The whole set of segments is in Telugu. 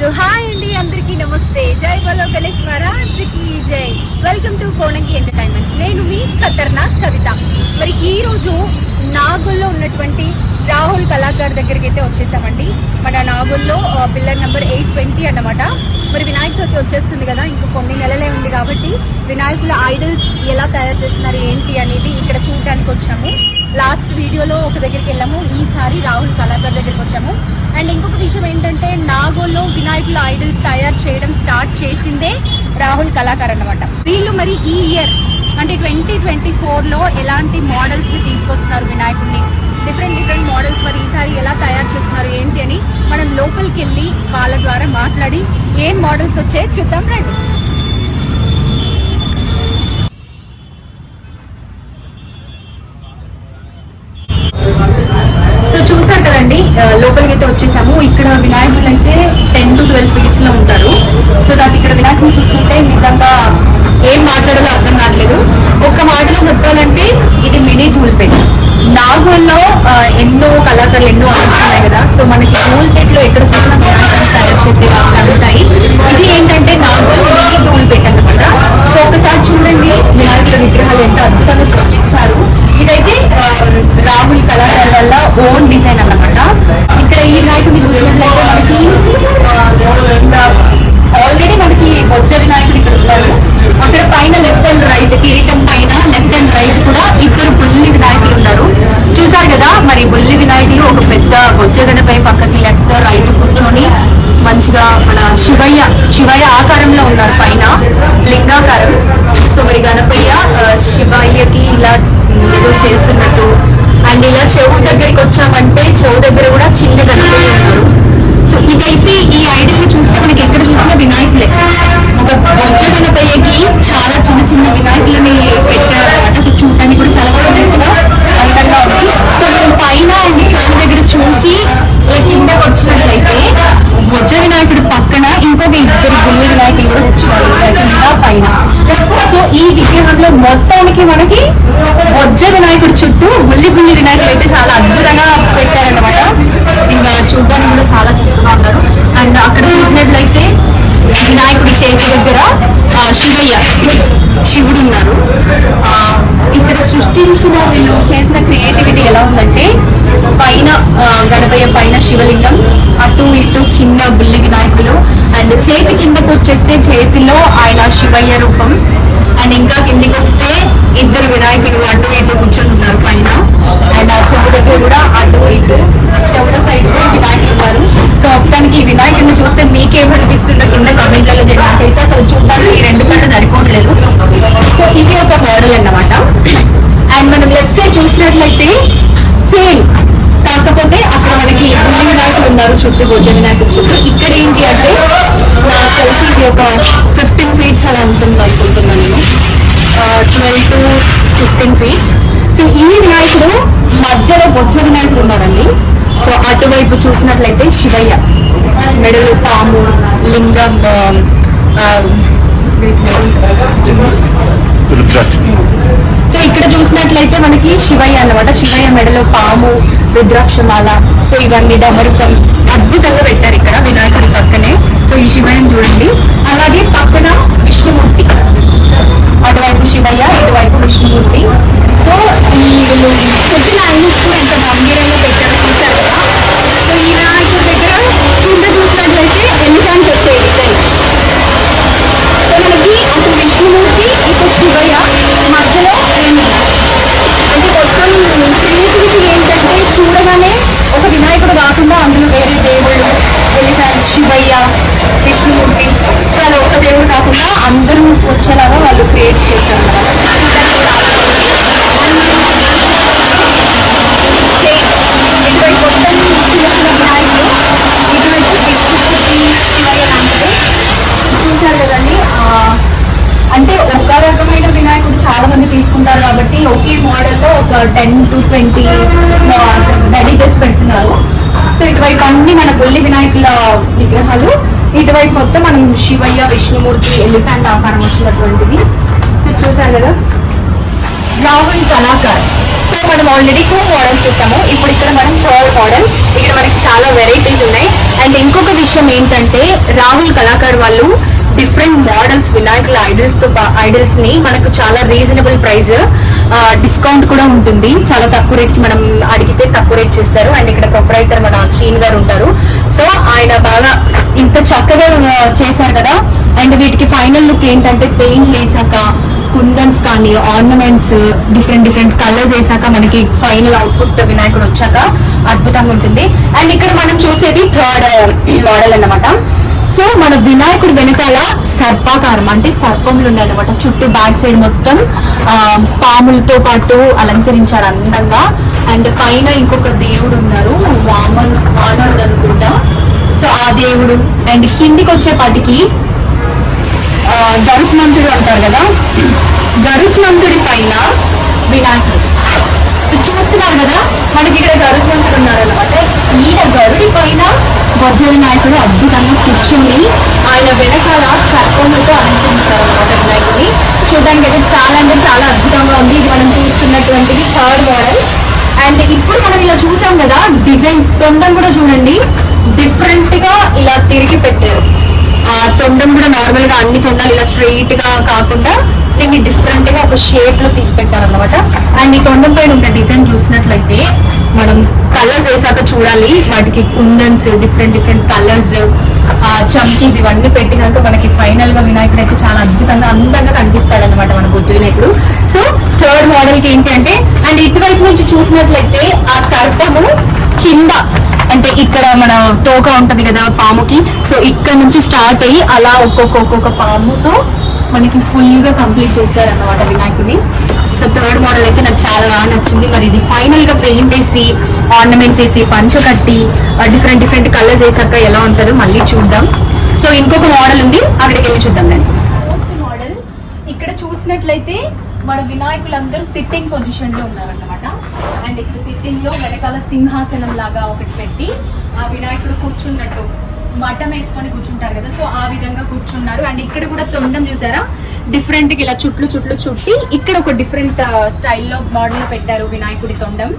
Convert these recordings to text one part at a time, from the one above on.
సో హాయ్ అండి, అందరికీ నమస్తే. జై బలో గణేష్ మహారాజ్ కి జై. Welcome to Konangi entertainments. నేను మీ ఖతర్నాక్ కవిత. మరి ఈ రోజు నాగోల్లో ఉన్నటువంటి రాహుల్ కళాకార్ దగ్గరికి అయితే వచ్చేసామండి. మన నాగోల్లో పిల్లర్ నెంబర్ 820 అన్నమాట. మరి వినాయక చవితి వచ్చేస్తుంది కదా, ఇంకో కొన్ని నెలలే ఉంది కాబట్టి వినాయకుల ఐడల్స్ ఎలా తయారు చేస్తున్నారు ఏంటి అనేది ఇక్కడ చూడడానికి వచ్చాము. లాస్ట్ వీడియోలో ఒక దగ్గరికి వెళ్ళాము, ఈసారి రాహుల్ కళాకార్ దగ్గరికి వచ్చాము. అండ్ ఇంకొక విషయం ఏంటంటే, నాగోల్లో వినాయకుల ఐడల్స్ తయారు చేయడం స్టార్ట్ చేసిందే రాహుల్ కళాకార్ అన్నమాట. వీళ్ళు మరి ఈ ఇయర్ అంటే 2024లో ఎలాంటి మోడల్స్ తీసుకొస్తున్నారు, వినాయకుడిని డిఫరెంట్ మోడల్స్ మరి ఈసారి ఎలా తయారు చేస్తున్నారు ఏంటి అని మనం లోపలికి వెళ్ళి వాళ్ళ ద్వారా మాట్లాడి ఏం మోడల్స్ వచ్చాయో చూద్దాం రండి. సో చూసారు కదండి, లోపలికి అయితే వచ్చేసాము. ఇక్కడ వినాయకులు అయితే 10 to 12 feet లో ఉంటారు. సో నాకు ఇక్కడ వినాయకులు చూస్తుంటే నిజంగా ఏం మాట్లాడాలో అర్థం కావట్లేదు. ఒక్క మాటలో చెప్పాలంటే ఇది మినీ ధూల్పేట్. నాగోల్లో ఎన్నో కళాకారులు ఎన్నో ఆడుతున్నాయి కదా. సో మనకి ధూల్పేట్లో ఎక్కడ చూసినా వినాయకులు తయారు చేసే ఉంటాయి. ఇది ఏంటంటే నాగోల్ మినీ ధూల్పేట్ అన్నమాట. సో ఒకసారి చూడండి, వినాయకుల విగ్రహాలు ఎంత అద్భుతంగా సృష్టించారు. ఇదైతే రాహుల్ కళాకారు వల్ల ఓన్ డిజైన్ అన్నమాట. ఇక్కడ ఈ వినాయకుడిని చూసినట్లయితే మనకి ఆల్రెడీ మనకి బొజ్జ వినాయకుడు ఇక్కడ ఉన్నారు. అక్కడ పైన లెఫ్ట్ అండ్ రైట్, కిరీటం పైన లెఫ్ట్ అండ్ రైట్ కూడా ఇద్దరు బుల్లి వినాయకులు ఉన్నారు. చూసారు కదా, మరి బుల్లి వినాయకులు ఒక పెద్ద బొజ్జ గడపై పక్కకి లెఫ్ట్ రైట్ కూర్చొని మంచిగా మన శివయ్య ఆకారంలో ఉన్నారు, పైన లింగాకారం. సో మరి గణపయ్య శివయ్యకి ఇలా ఏదో చేస్తున్నట్టు. అండ్ ఇలా చెవు దగ్గరికి వచ్చామంటే చెవు దగ్గర కూడా చిన్న గణపయ్య ఉన్నారు. సో ఇదైతే ఈ ఐడల్ ని చూస్తే మనకి ఎక్కడ చూసినా వినాయకులే. ఒక బొజ్జ గణపయ్యకి చాలా చిన్న వినాయకులని పెట్టారన్నమాట. సో చూడటానికి కూడా చాలా అందంగా ఉంది. సో మనం పైన అండ్ చెవు దగ్గర చూసి కిందకి వచ్చినట్లయితే బొజ్జ వినాయకుడి పక్కన ఇంకొక ఇద్దరు బుల్లి వినాయకులు కూడా వచ్చారు కింద పైన. సో ఈ విగ్రహంలో మొత్తానికి మనకి బొజ్జ వినాయకుడి చుట్టూ బుల్లి వినాయకులు అయితే చాలా అద్భుతంగా పెట్టారన్నమాట. ఇంకా చూడడానికి కూడా చాలా చక్కగా ఉన్నారు. అండ్ అక్కడ చూసినట్లయితే వినాయకుడి చేతి దగ్గర శివుడు ఉన్నారు. ఇక్కడ సృష్టించిన వీళ్ళు చేసిన క్రియేటివిటీ ఎలా ఉందంటే, పైన గణపయ్య పైన శివలింగం, అటు ఇటు చిన్న బుల్లి వినాయకులు, అండ్ చేతి కిందకు వచ్చేస్తే చేతిలో ఆయన శివయ్య రూపం. అండ్ ఇంకా కిందికి వస్తే ఇద్దరు వినాయకులు అటు ఇటు కూర్చొని ఉన్నారు పైన. అండ్ ఆ చెవు దగ్గర కూడా అటు ఇటు చెవుల సైడ్ కూడా వినాయకులు ఉన్నారు. సో మొత్తానికి ఈ వినాయకుడిని చూస్తే మీకేమనిపిస్తుందో కింద కామెంట్లలో నాకైతే అసలు చూడడానికి ఈ రెండు కళ్ళు సరిపోవట్లేదు. సో ఇది ఒక మోడల్ అన్నమాట. అండ్ మనం లెఫ్ట్ సైడ్ చూసినట్లయితే సేమ్, కాకపోతే అక్కడ మనకి బుల్లి వినాయకులు ఉన్నారు చుట్టూ, బొజ్జ వినాయకుడు చుట్టూ. ఇక్కడ ఏంటి అంటే నాకు తెలిసి ఇది ఒక 15 feet అలా ఉంటుంది అనుకుంటున్నాను నేను, 12 to 15 feet. సో ఈ వినాయకుడు మధ్యలో బొజ్జ వినాయకుడు ఉన్నారండి. సో అటువైపు చూసినట్లయితే శివయ్య, మెడలు పాము, లింగం, సో ఇక్కడ చూసినట్లయితే మనకి శివయ్య అన్నమాట. శివయ్య మెడలో పాము, రుద్రాక్షమాల, సో ఇవన్నీ డమరుకం అద్భుతంగా పెట్టారు ఇక్కడ వినాయకుడి పక్కనే. సో ఈ శివయ్యని చూడండి. అలాగే పక్కన విష్ణుమూర్తి, అటువైపు శివయ్య, ఇటువైపు విష్ణుమూర్తి. సో ఈ చెప్పిన ఐడియాస్ ఎంత గంభీరంగా పెట్టారో చూసారు కదా. సో ఈ వినాయకుడి దగ్గర కింద చూసినట్లయితే ఎలిఫెంట్ వచ్చే డిజైన్. సో మనకి అటు విష్ణుమూర్తి, ఇటు శివయ్య, మధ్యలో అంటే మొత్తం క్రియేటివిటీ ఏంటంటే, చూడగానే ఒక వినాయకుడు కాకుండా అందులో వేరే దేవుళ్ళు, ఎలిఫెంట్, శివయ్య, విష్ణుమూర్తి, సో అలా ఒక దేవుడు కాకుండా అందరూ వచ్చేలాగా వాళ్ళు క్రియేట్ చేశారు. చూసారు కదండి, అంటే ఒక రకమైన వినాయకుడు చాలా మంది తీసుకుంటారు కాబట్టి ఒకే మోడల్లో ఒక 10 to 20 రెడీ చేసి పెడుతున్నారు. సో ఇటువైపు అన్ని మన బుల్లి వినాయకుల విగ్రహాలు, ఇటువైపు మొత్తం మనం శివయ్య, విష్ణుమూర్తి, ఎలిఫెంట్ ఆకారం వచ్చినటువంటిది. సో చూసారు కదా, రాహుల్ కళాకార్. సో మనం ఆల్రెడీ 2 మోడల్స్ చూసాము. ఇప్పుడు ఇక్కడ మనం 3rd మోడల్. ఇక్కడ మనకి చాలా వెరైటీస్ ఉన్నాయి. అండ్ ఇంకొక విషయం ఏంటంటే రాహుల్ కళాకార్ వాళ్ళు డిఫరెంట్ మోడల్స్ వినాయకుల ఐడల్స్ ని మనకు చాలా రీజనబుల్ ప్రైస్, డిస్కౌంట్ కూడా ఉంటుంది. చాలా తక్కువ రేట్ కి మనం అడిగితే తక్కువ రేట్ చేస్తారు. అండ్ ఇక్కడ ప్రొపరైటర్ మన శ్రీన్ గారు ఉంటారు. సో ఆయన బాగా ఇంత చక్కగా చేశారు కదా. అండ్ వీటికి ఫైనల్ లుక్ ఏంటంటే పెయింట్ వేసాక, కుందన్స్ కానీ ఆర్నమెంట్స్ డిఫరెంట్ కలర్స్ వేసాక మనకి ఫైనల్ అవుట్పుట్ వినాయకుడు వచ్చాక అద్భుతంగా ఉంటుంది. అండ్ ఇక్కడ మనం చూసేది 3rd మోడల్ అన్నమాట. సో మన వినాయకుడు వెనకాల సర్పాకారం అంటే సర్పములు ఉన్నాయన్నమాట. చుట్టూ బ్యాక్ సైడ్ మొత్తం పాములతో పాటు అలంకరించారు అందంగా. అండ్ పైన ఇంకొక దేవుడు ఉన్నారు, వామనుడు అనుకుంటా. సో ఆ దేవుడు అండ్ కిందికి వచ్చేపాటికి గరుత్మంతుడు అంటారు కదా, గరుత్మంతుడి పైన వినాయకుడు. సో చూస్తున్నారు కదా మనకి ఇక్కడ గరుత్మంతుడు ఉన్నారన్నమాట. ఈయన గరుడి పైన వజ్ర వినాయకుడు అద్భుతంగా కూర్చుని ఆయన వెనకాల సర్పములతో అలంకరించారు అన్నమాట వినాయకుడిని. చూడడానికి అయితే చాలా అంటే చాలా అద్భుతంగా ఉంది. ఇది మనం చూస్తున్నటువంటిది 3rd మోడల్. అండ్ ఇప్పుడు మనం ఇలా చూసాం కదా డిజైన్స్, తొండం కూడా చూడండి డిఫరెంట్ గా ఇలా తిరిగి పెట్టారు. ఆ తొండం కూడా నార్మల్ గా అన్ని తొండాలు ఇలా స్ట్రైట్ గా కాకుండా దీన్ని డిఫరెంట్ గా ఒక షేప్ లో తీసి పెట్టారన్నమాట. అండ్ ఈ తొండం పైన ఉన్న డిజైన్ చూసినట్లయితే మనం కలర్స్ వేసాక చూడాలి. వాటికి కుందన్స్ డిఫరెంట్ కలర్స్, చమ్కీస్ ఇవన్నీ పెట్టినాక మనకి ఫైనల్ గా వినాయకుడు అయితే చాలా అద్భుతంగా అందంగా కనిపిస్తాడు అనమాట మన బొజ్జ వినాయకుడు. సో 3rd మోడల్ కి ఏంటి అంటే, అండ్ ఇటువైపు నుంచి చూసినట్లయితే ఆ సర్పము కింద అంటే ఇక్కడ మన తోక ఉంటది కదా పాముకి, సో ఇక్కడ నుంచి స్టార్ట్ అయ్యి అలా ఒక్కొక్క పాముతో మనకి ఫుల్ గా కంప్లీట్ చేశారన్నమాట వినాయకుడిని. సో 3rd మోడల్ అయితే నాకు చాలా బాగా నచ్చింది. మరి ఇది ఫైనల్ గా పెయింట్ వేసి ఆర్నమెంట్స్ వేసి పంచ కట్టి డిఫరెంట్ కలర్స్ వేసాక ఎలా ఉంటుందో మళ్ళీ చూద్దాం. సో ఇంకొక మోడల్ ఉంది, అక్కడికి వెళ్ళి చూద్దాం. నేను 4th మోడల్ ఇక్కడ చూసినట్లయితే మన వినాయకులందరూ సిట్టింగ్ పొజిషన్ లో ఉన్నారన్నమాట. అండ్ ఇక్కడ సిట్టింగ్ లో వెనకాల సింహాసనం లాగా ఒకటి పెట్టి ఆ వినాయకుడు కూర్చున్నట్టు మఠం వేసుకొని కూర్చుంటారు కదా, సో ఆ విధంగా కూర్చున్నారు. అండ్ ఇక్కడ కూడా తొండం చూసారా డిఫరెంట్ గా ఇలా చుట్లు చుట్టి ఇక్కడ ఒక డిఫరెంట్ స్టైల్లో మోడల్ పెట్టారు వినాయకుడి తొండం.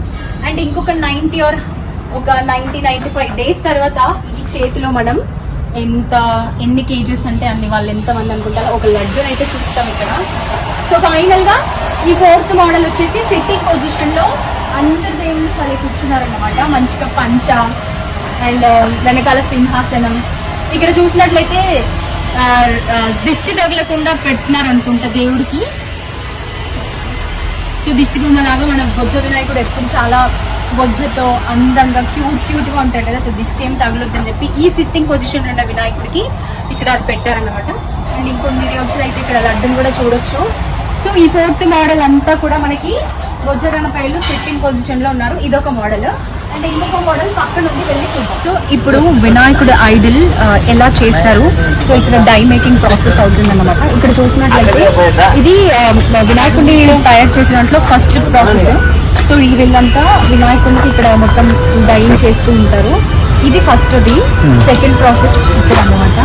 అండ్ ఇంకొక 90-95 డేస్ తర్వాత ఈ చేతిలో మనం ఎన్ని కేజెస్ అంటే అన్ని వాళ్ళు ఎంతమంది అనుకుంటారో ఒక లడ్డూని అయితే చూస్తాం ఇక్కడ. సో ఫైనల్ గా ఈ 4th మోడల్ వచ్చేసి సిట్టింగ్ పొజిషన్ లో అందరు దేవుళ్ళు సరే కూర్చున్నారన్నమాట. మంచిగా పంచ అండ్ వెనకాల సింహాసనం. ఇక్కడ చూసినట్లయితే దిష్టి తగలకుండా పెట్టినారు అనుకుంటా దేవుడికి. సో దిష్టి బొమ్మ లాగా మన బొజ్జ వినాయకుడు ఎప్పుడు చాలా బొజ్జతో అందంగా క్యూట్ గా ఉంటాడు కదా. సో దిష్టి ఏం తగలొద్దని చెప్పి ఈ సిట్టింగ్ పొజిషన్ ఉన్న వినాయకుడికి ఇక్కడ అది పెట్టారన్నమాట. అండ్ ఇంకొన్ని రోజులు అయితే ఇక్కడ లడ్డును కూడా చూడొచ్చు. సో ఈ 4th మోడల్ అంతా కూడా మనకి బొజ్జ గణపయ్యలు సిట్టింగ్ పొజిషన్ లో ఉన్నారు. ఇదొక మోడల్. అంటే ఇంకొక మోడల్ పక్కన నుండి వెళ్ళి చూద్దాం. సో ఇప్పుడు వినాయకుడు ఐడల్ ఎలా చేస్తారు, సో ఇక్కడ డై మేకింగ్ ప్రాసెస్ అవుతుంది అన్నమాట. ఇక్కడ చూసినట్లయితే ఇది వినాయకుడిని తయారు చేసిన దాంట్లో ఫస్ట్ ప్రాసెస్. సో ఈ వీళ్ళంతా వినాయకుడికి ఇక్కడ మొత్తం డై చేస్తూ ఉంటారు. ఇది ఫస్ట్ది. సెకండ్ ప్రాసెస్ ఇక్కడ అన్నమాట.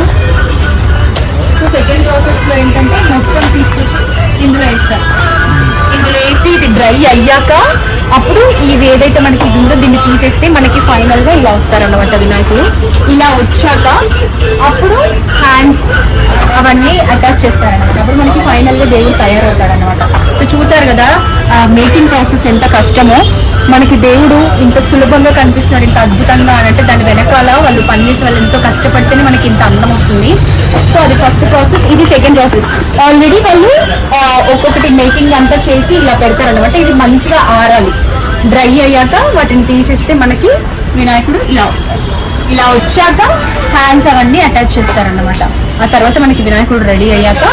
సో సెకండ్ ప్రాసెస్ లో ఏంటంటే మొత్తం తీసుకొచ్చి ఇందులో వేస్తారు. ఇందులో వేసి ఇది డ్రై అయ్యాక అప్పుడు ఇది ఏదైతే మనకి ఇది ఉందో దీన్ని తీసేస్తే మనకి ఫైనల్ గా ఇలా వస్తారన్నమాట వినాయకుడు. ఇలా వచ్చాక అప్పుడు హ్యాండ్స్ అవన్నీ అటాచ్ చేస్తారన్నమాట. అప్పుడు మనకి ఫైనల్ గా దేవుడు తయారవుతాడన్నమాట. సో చూసారు కదా మేకింగ్ ప్రాసెస్ ఎంత కష్టమో. మనకి దేవుడు ఇంత సులభంగా కనిపిస్తున్నాడు, ఇంత అద్భుతంగా అని అంటే దాని వెనకాల వాళ్ళు పనిచేసే వాళ్ళు ఎంతో కష్టపడితేనే మనకి ఇంత అందం వస్తుంది. సో అది ఫస్ట్ ప్రాసెస్. ఇది సెకండ్ ప్రాసెస్. ఆల్రెడీ వాళ్ళు ఒక్కొక్కటి మేకింగ్ అంతా చేసి ఇలా పెడతారు అనమాట. ఇది మంచిగా ఆరాలి. డ్రై అయ్యాక వాటిని తీసేస్తే మనకి వినాయకుడు ఇలా వస్తారు. ఇలా వచ్చాక హ్యాండ్స్ అవన్నీ అటాచ్ చేస్తారన్నమాట. ఆ తర్వాత మనకి వినాయకుడు రెడీ అయ్యాక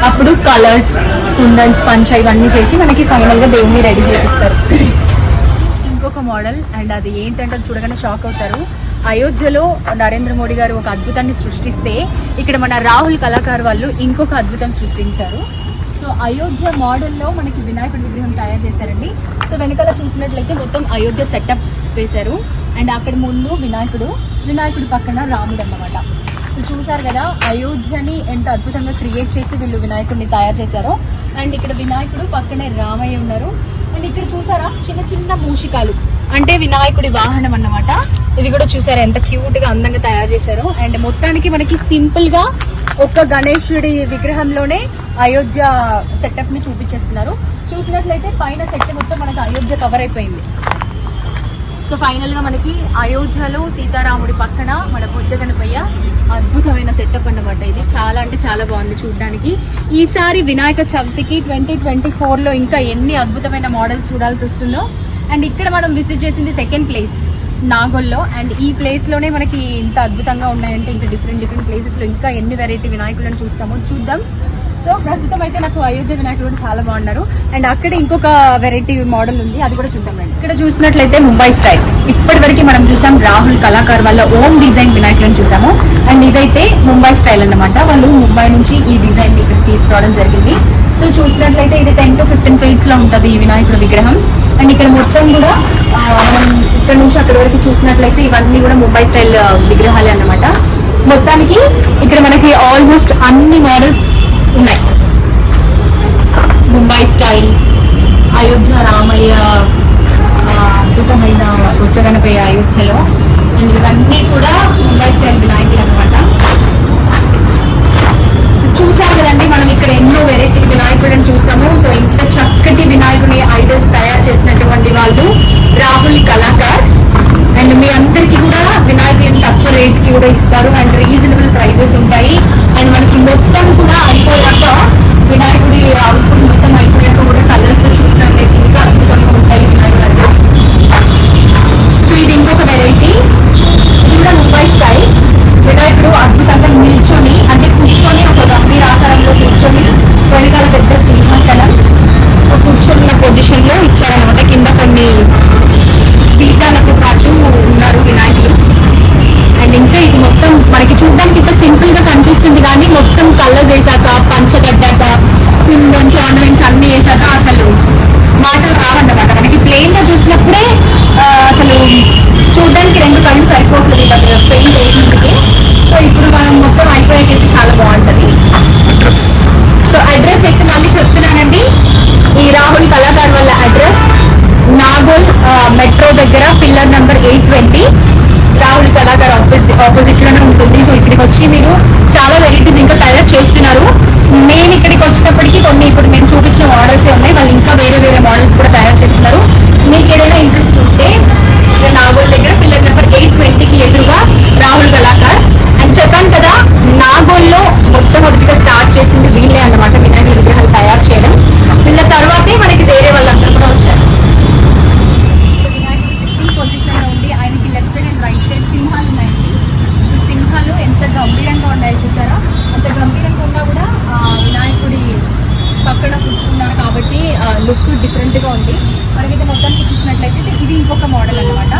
అప్పుడు కలర్స్, కుందన్స్, పంచ ఇవన్నీ చేసి మనకి ఫైనల్ గా దేవుని రెడీ చేసిస్తారు. ఇంకొక మోడల్, అండ్ అది ఏంటంటే చూడగానే షాక్ అవుతారు. అయోధ్యలో నరేంద్ర మోడీ గారు ఒక అద్భుతాన్ని సృష్టిస్తే ఇక్కడ మన రాహుల్ కళాకార్ వాళ్ళు ఇంకొక అద్భుతం సృష్టించారు. సో అయోధ్య మోడల్లో మనకి వినాయకుడి విగ్రహం తయారు చేశారండి. సో వెనకాల చూసినట్లయితే మొత్తం అయోధ్య సెటప్ వేశారు. అండ్ అక్కడ ముందు వినాయకుడి పక్కన రాముడు అన్నమాట. సో చూసారు కదా అయోధ్యని ఎంత అద్భుతంగా క్రియేట్ చేసి వీళ్ళు వినాయకుడిని తయారు చేశారో. అండ్ ఇక్కడ వినాయకుడు పక్కనే రామయ్య ఉన్నారు. అండ్ ఇక్కడ చూసారా చిన్న చిన్న మూషికాలు అంటే వినాయకుడి వాహనం అన్నమాట. ఇవి కూడా చూసారా ఎంత క్యూట్ గా అందంగా తయారు చేశారు. అండ్ మొత్తానికి మనకి సింపుల్ గా ఒక్క గణేశుడి విగ్రహంలోనే అయోధ్య సెటప్ ని చూపించేస్తున్నారు. చూసినట్లయితే పైన సెట్ మొత్తం మనకి అయోధ్య కవర్ అయిపోయింది. సో ఫైనల్ గా మనకి అయోధ్యలో సీతారాముడి పక్కన మన బొజ్జ గణపయ్య అద్భుతమైన సెటప్ అన్నమాట. ఇది చాలా అంటే చాలా బాగుంది చూడడానికి. ఈసారి వినాయక చవితికి 2024లో ఇంకా ఎన్ని అద్భుతమైన మోడల్స్ చూడాల్సి వస్తుందో. అండ్ ఇక్కడ మనం విజిట్ చేసింది సెకండ్ ప్లేస్ నాగోల్లో. అండ్ ఈ ప్లేస్లోనే మనకి ఇంత అద్భుతంగా ఉన్నాయంటే ఇంకా డిఫరెంట్ ప్లేసెస్లో ఇంకా ఎన్ని వెరైటీ వినాయకులను చూస్తామో చూద్దాం. సో ప్రస్తుతం అయితే నాకు అయోధ్య వినాయకుడు కూడా చాలా బాగున్నారు. అండ్ అక్కడ ఇంకొక వెరైటీ మోడల్ ఉంది, అది కూడా చూద్దాం రండి. ఇక్కడ చూసినట్లయితే ముంబై స్టైల్. ఇప్పటి వరకు మనం చూసాం రాహుల్ కళాకార్ వాళ్ళ ఓన్ డిజైన్ వినాయకులను చూసాము. అండ్ ఇదైతే ముంబై స్టైల్ అన్నమాట. వాళ్ళు ముంబై నుంచి ఈ డిజైన్ ఇక్కడ తీసుకురావడం జరిగింది. సో చూసినట్లయితే ఇది 10 to 15 feet లో ఉంటుంది ఈ వినాయకుడి విగ్రహం. అండ్ ఇక్కడ మొత్తం కూడా మనం ఇక్కడ నుంచి అక్కడి వరకు చూసినట్లయితే ఇవన్నీ కూడా ముంబై స్టైల్ విగ్రహాలే అన్నమాట. మొత్తానికి ఇక్కడ మనకి ఆల్మోస్ట్ అన్ని మోడల్స్ ఉన్నాయి. ముంబై స్టైల్, అయోధ్య రామయ్య అద్భుతమైన బొజ్జ గణపయ్య అయోధ్యలో. అండ్ ఇవన్నీ కూడా ముంబై స్టైల్ వినాయకుడు అనమాట. సో చూసాం కదండి మనం ఇక్కడ ఎన్నో వెరైటీ వినాయకుడిని చూసాము. సో ఇంత చక్కటి వినాయకుని ఐడల్స్ తయారు చేసినటువంటి వాళ్ళు రాహుల్ కళాకార్. అండ్ మీ అందరికీ కూడా వినాయకుడిని తక్కువ రేట్కి కూడా ఇస్తారు. అండ్ రీజనబుల్ ప్రైజెస్ ఉంటాయి. అండ్ మనకి మొత్తం కూడా అయిపోయాక వినాయకుడి అవుట్పుట్ మొత్తం అయిపోయాక కూడా కలర్స్తో చూసినట్లయితే ఇంకా అద్భుతంగా ఉంటాయి వినాయకుడి ఐడల్స్. సో ఇది ఇంకొక వెరైటీ, ఇది కూడా ముంబై స్టైల్. వినాయకుడు అద్భుతంగా నిల్చొని అంటే కూర్చొని ఒక గంభీర ఆకారంలో కూర్చొని వెనకాల పెద్ద సింహాసనం కూర్చొని పొజిషన్ లో ఇచ్చారనమాట. కింద కొన్ని పీఠాలతో పాటు ఉన్నారు వినాయకుడు. అండ్ ఇంకా ఇది మొత్తం మనకి చూడడానికి ఇంత సింపుల్ గా కనిపిస్తుంది కానీ మొత్తం కలర్స్ వేసాక పంచగడ్డాక కుందన్స్ ఆర్నమెంట్స్ అన్ని వేసాక అసలు మాటలు రావన్నమాట. మనకి ప్లెయిన్ గా చూసినప్పుడే అసలు చూడడానికి 2 కళ్ళు సరిపోతుంది పెయింట్ వేసినందుకు. సో ఇప్పుడు మనం మొత్తం అయిపోయాకైతే చాలా బాగుంటుంది. సో అడ్రస్ అయితే మళ్ళీ చెప్తున్నానండి. ఈ రాహుల్ కళాకార్ వాళ్ళ అడ్రస్ నాగోల్ మెట్రో దగ్గర pillar number 820 Rahul Kalakar opposite లోనే ఉంటుంది. సో ఇక్కడికి వచ్చి మీరు చాలా వెరైటీస్ ఇంకా తయారు చేస్తున్నారు. నేను ఇక్కడికి వచ్చినప్పటికీ కొన్ని ఇప్పుడు మేము చూపించిన మోడల్సే ఉన్నాయి. వాళ్ళు ఇంకా వేరే మోడల్స్ కూడా తయారు చేస్తున్నారు. మీకు ఏదైనా ఇంట్రెస్ట్ ఉంటే నాగోల్ దగ్గర పిల్లర్ నెంబర్ 820కి ఎదురుగా రాహుల్ కళాకార్. అని చెప్పాను కదా, నాగోల్లో మొట్టమొదటిగా స్టార్ట్ చేసింది వీళ్ళే అన్నమాట వినాయక విగ్రహాలు తయారు చేయడం. వీళ్ళ తర్వాతే మనకి వేరే వాళ్ళందరూ కూడా వచ్చారు. వినాయకుడు సిట్టింగ్ పొజిషన్ లో ఉండి ఆయనకి left side and right side సింహాలు ఉన్నాయండి. సో సింహాలు ఎంత గంభీరంగా ఉన్నాయో చూసారా. అంత గంభీరంగా ఉన్నా కూడా వినాయకుడి పక్కన కూర్చున్నారు కాబట్టి లుక్ డిఫరెంట్ గా ఉంది. మనకైతే మొత్తానికి చూసినట్లయితే ఇది ఇంకొక మోడల్ అన్నమాట.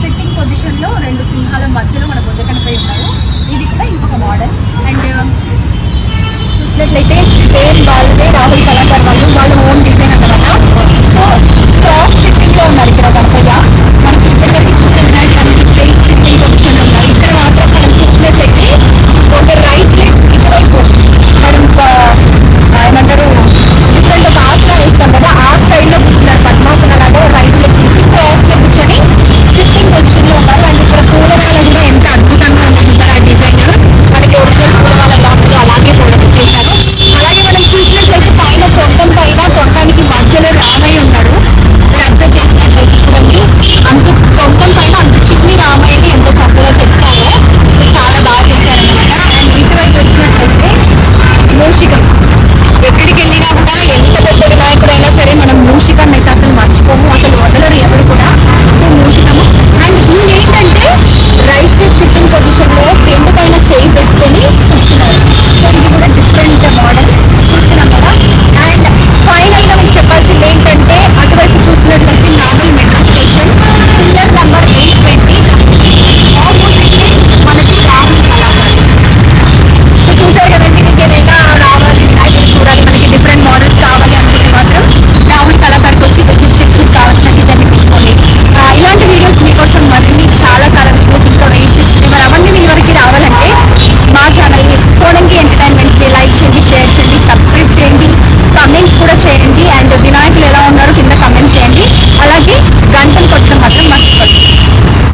సిట్టింగ్ పొజిషన్ లో 2 సింహాల మధ్యలో మన బొజ్జ గణపయ్య ఉన్నారు. ఇది కూడా ఇంకొక మోడల్. అండ్ చూసినట్లయితే సేమ్ వాళ్ళదే రాహుల్ కళాకార్ వాళ్ళ ఓన్ డిజైన్ అన్నమాట. సో టాప్ సిట్టింగ్ లో ఉన్నారు ఇక్కడ గణపయ్య.